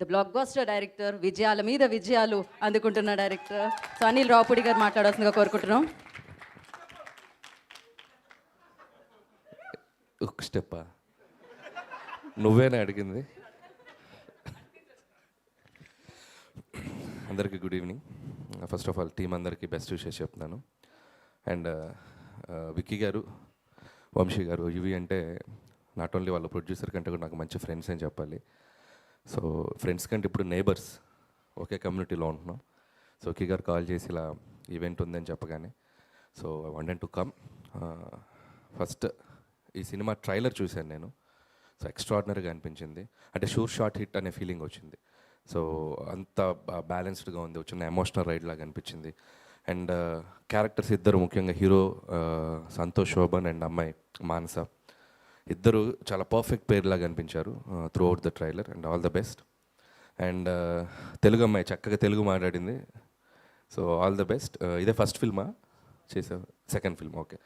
The block buster director, విజయాల మీద విజయాలు అందుకుంటున్న డైరెక్టర్ సో అనిల్ రావుపూడి గారు మాట్లాడాల్సిందిగా కోరుకుంటున్నాం. ఒక స్టెప్పా నువ్వేనా అడిగింది? అందరికీ good evening. First of all team అందరికీ బెస్ట్ విషెస్ చెప్తున్నాను. అండ్ విక్కీ గారు, వంశీ గారు, ఇవి అంటే నాట్ ఓన్లీ వాళ్ళ ప్రొడ్యూసర్ కంటే కూడా నాకు మంచి ఫ్రెండ్స్ అని చెప్పాలి. సో ఫ్రెండ్స్ కంటే ఇప్పుడు నేబర్స్, ఒకే కమ్యూనిటీలో ఉంటున్నాం. సో విక్కీ గారు కాల్ చేసి ఇలా ఈవెంట్ ఉందని చెప్పగానే so I wanted to come. First ఈ సినిమా ట్రైలర్ చూశాను నేను. సో ఎక్స్ట్రాడినరీగా అనిపించింది. అంటే షూర్ షాట్ హిట్ అనే ఫీలింగ్ వచ్చింది. సో అంత బ్యాలెన్స్డ్గా ఉంది, వచ్చిన ఎమోషనల్ రైడ్ లాగా అనిపించింది. అండ్ క్యారెక్టర్స్ ఇద్దరు, ముఖ్యంగా హీరో సంతోష్ శోభన్ అండ్ అమ్మాయి మానస, ఇద్దరు చాలా పర్ఫెక్ట్ పేర్ లాగా అనిపించారు throughout the trailer. And all the best. And Telugu అమ్మాయి చక్కగా తెలుగు మాట్లాడింది. So all the best. ఇదే ఫస్ట్ ఫిల్మా చేసావు? Second film, okay.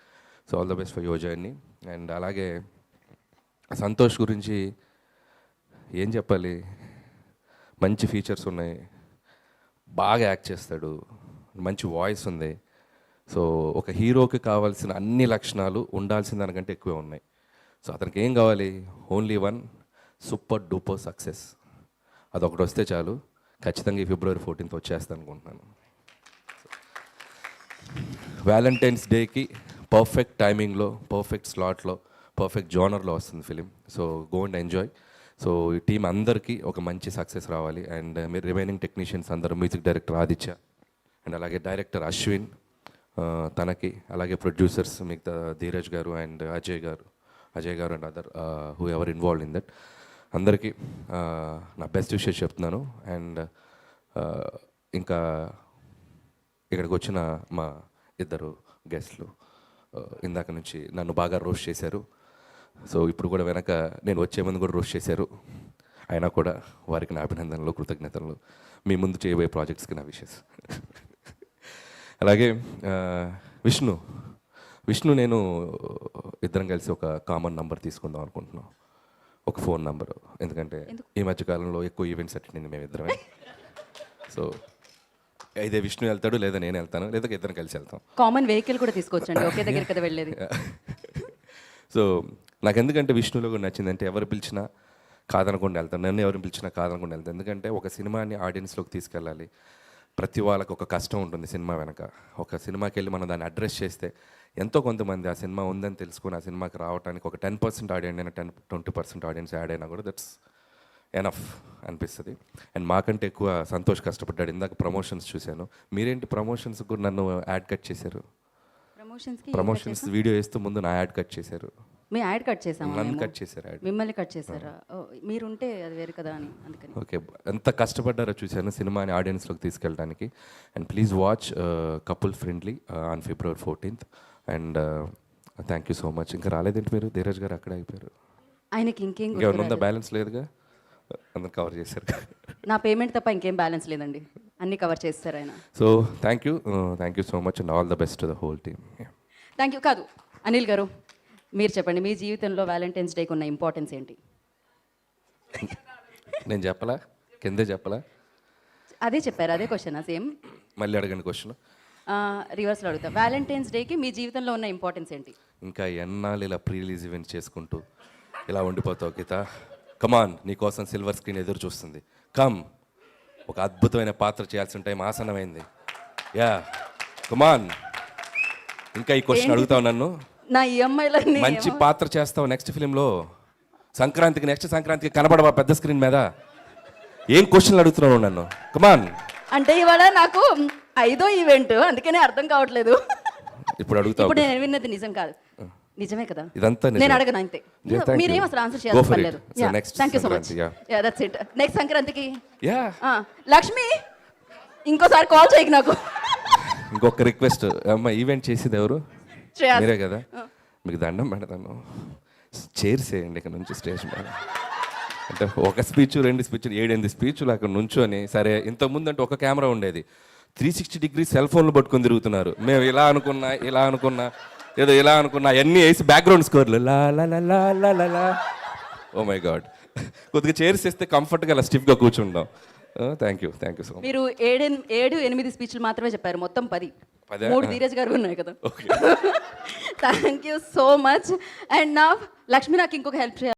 So all the best for your journey. And అలాగే సంతోష్ గురించి ఏం చెప్పాలి, మంచి ఫీచర్స్ ఉన్నాయి, బాగా యాక్ట్ చేస్తాడు, మంచి వాయిస్ ఉంది. సో ఒక హీరోకి కావాల్సిన అన్ని లక్షణాలు ఉండాల్సిన దానికంటే ఎక్కువే ఉన్నాయి. సో అతనికి ఏం కావాలి? Only one super duper success. అదొకటి వస్తే చాలు. ఖచ్చితంగా ఈ February 14th వచ్చేస్తాను అనుకుంటున్నాను. వ్యాలంటైన్స్ డేకి పర్ఫెక్ట్ టైమింగ్లో, పర్ఫెక్ట్ స్లాట్లో, పర్ఫెక్ట్ జోనర్లో వస్తుంది film. So go and enjoy. So ఈ టీం అందరికీ ఒక మంచి సక్సెస్ రావాలి. అండ్ మీరు రిమైనింగ్ టెక్నీషియన్స్ అందరూ, మ్యూజిక్ డైరెక్టర్ ఆదిత్య అండ్ అలాగే డైరెక్టర్ అశ్విన్, తనకి, అలాగే ప్రొడ్యూసర్స్ మిగతా ధీరజ్ గారు అండ్ అజయ్ గారు and other who ever involved in that, అందరికీ నా బెస్ట్ విషెస్ చెప్తున్నాను. అండ్ ఇంకా ఇక్కడికి వచ్చిన మా ఇద్దరు గెస్ట్లు ఇందాక నుంచి నన్ను బాగా రోస్ట్ చేశారు. సో ఇప్పుడు కూడా వెనక నేను వచ్చే ముందు కూడా రోస్ట్ చేశారు. అయినా కూడా వారికి నా అభినందనలు, కృతజ్ఞతలు. మీ ముందు చేయబోయే ప్రాజెక్ట్స్కి నా విషెస్. అలాగే విష్ణు నేను ఇద్దరం కలిసి ఒక కామన్ నంబర్ తీసుకుందాం అనుకుంటున్నాం, ఒక ఫోన్ నంబరు. ఎందుకంటే ఈ మధ్యకాలంలో ఎక్కువ ఈవెంట్స్ అటెండ్ మేము ఇద్దరమే. సో అయితే విష్ణు వెళ్తాడు, లేదా నేను వెళ్తాను, లేదా ఇద్దరం కలిసి వెళ్తాం. కామన్ వెహికల్ కూడా తీసుకొచ్చండి, ఒకే దగ్గర కదా వెళ్ళేది. సో నాకు ఎందుకంటే విష్ణులో కూడా నచ్చిందంటే ఎవరు పిలిచినా కాదనకుండా వెళ్తాను, నన్ను ఎవరిని పిలిచినా కాదనకుండా వెళ్తాను. ఎందుకంటే ఒక సినిమాని ఆడియన్స్లోకి తీసుకెళ్ళాలి. ప్రతి వాళ్ళకి ఒక కష్టం ఉంటుంది సినిమా వెనక. ఒక సినిమాకి వెళ్ళి మనం దాన్ని అడ్రస్ చేస్తే ఎంతో కొంతమంది ఆ సినిమా ఉందని తెలుసుకుని ఆ సినిమాకి రావడానికి ఒక 10% ఆడియన్స్ అయినా 20% ఆడియన్స్ యాడ్ అయినా కూడా దట్స్ ఎనఫ్ అనిపిస్తుంది. అండ్ మాకంటే ఎక్కువ సంతోష్ కష్టపడ్డాడు. ఇందాక ప్రమోషన్స్ చూశాను. మీరేంటి ప్రమోషన్స్ కూడా నన్ను యాడ్ కట్ చేశారు? ప్రమోషన్స్ వీడియో వేస్తూ ముందు నా యాడ్ కట్ చేశారు. మీ యాడ్ కట్ చేసాము, నన్ను కట్ చేశారు, మిమ్మల్ని కట్ చేశారా? మీరుంటే అది వేరు కదా అని అందుకని. ఓకే, ఎంత కష్టపడ్డారో చూశాను సినిమాని ఆడియన్స్లోకి తీసుకెళ్ళడానికి. And please watch couple friendly on February 14th. And thank you so much. ఇంకా రాలేదేంటి మీరు? ధీరజ్ గారు అక్కడే అయిపోయారు. ఆయనకి ఇంకేం ఉందా? బ్యాలెన్స్ లేదుగా, అందరు కవర్ చేశారు. నా పేమెంట్ తప్ప ఇంకేం బ్యాలెన్స్ లేదండి, అన్నీ కవర్ చేస్తారు ఆయన. So thank you so much and all the best to the whole team. Thank you. కాదు అనిల్ గారు, మీరు చెప్పండి, మీ జీవితంలో వ్యాలంటైన్స్ డేకి ఉన్న ఇంపార్టెన్స్ ఏంటి? నేను చెప్పలా? కిందే చెప్పలా? అదే చెప్పారు, అదే క్వశ్చన్ సేమ్. మళ్ళీ అడగండి క్వశ్చన్. రివర్స్లో అడుగుతా. వ్యాలంటైన్స్ డేకి మీ జీవితంలో ఉన్న ఇంపార్టెన్స్ ఏంటి? ఇంకా ఎన్నాళ్ళు ఇలా ప్రీ రిలీజ్ ఈవెంట్ చేసుకుంటూ ఇలా ఉండిపోతావు గీత? కమాన్, నీకోసం సిల్వర్ స్క్రీన్ ఎదురు చూస్తుంది. కమ్, ఒక అద్భుతమైన పాత్ర చేయాల్సిన టైం ఆసనమైంది. యా, కమాన్. ఇంకా ఈ క్వశ్చన్ అడుగుతావు నన్ను? నా ఈఎంఐలన్నీ మంచి పాత్ర చేస్తావు నెక్స్ట్ ఫిలింలో. నెక్స్ట్ సంక్రాంతికి కనబడవా పెద్ద స్క్రీన్ మీద? ఏం క్వశ్చన్లు అడుగుతున్నావు నన్ను? కమాన్. అంటే ఇవాళ నాకు 5వ ఈవెంట్, అందుకనే అర్థం కావట్లేదు. ఇప్పుడు అడుగుతావు. ఇప్పుడు నేను విన్నది నిజం కాదు, నిజమే కదా? ఇదంతా నేను అడగను అంతే. మీరేం అసలు ఆన్సర్ చేయాలి. Thank you so much. Yeah, that's it. Next సంక్రాంతికి లక్ష్మి ఇంకోసారి కాల్ చేయకు నాకు. ఇంకొక రిక్వెస్ట్ అమ్మ, ఈవెంట్ చేసేది ఎవరు? మీరే కదా? మీకు దండం పెడతాను, చైర్స్ వేయండి ఇక్కడ నుంచి స్టేజ్ మీద. అంటే ఒక స్పీచ్, 2 స్పీచ్లు, 7-8 స్పీచ్లు అక్కడ నుంచొని. సరే, ఇంతకుముందు అంటే ఒక కెమెరా ఉండేది, 360 degrees సెల్ ఫోన్లు పట్టుకొని తిరుగుతున్నారు. మేము ఇలా అనుకున్నా ఏదో ఇలా అనుకున్నా, అన్నీ వేసి బ్యాక్గ్రౌండ్ స్కోర్లు లా లా లా లా లా లా. Oh my God. కొద్దిగా చైర్స్ ఇస్తే కంఫర్ట్గా అలా స్టిఫ్గా కూర్చుంటాం. Thank you so much. మీరు 7-8 స్పీచ్లు మాత్రమే చెప్పారు, మొత్తం 10. 3 ధీరజ్ గారు ఉన్నాయి కదా. Thank you so much. And నా లక్ష్మి నాకు ఇంకొక హెల్ప్ చేయాలి.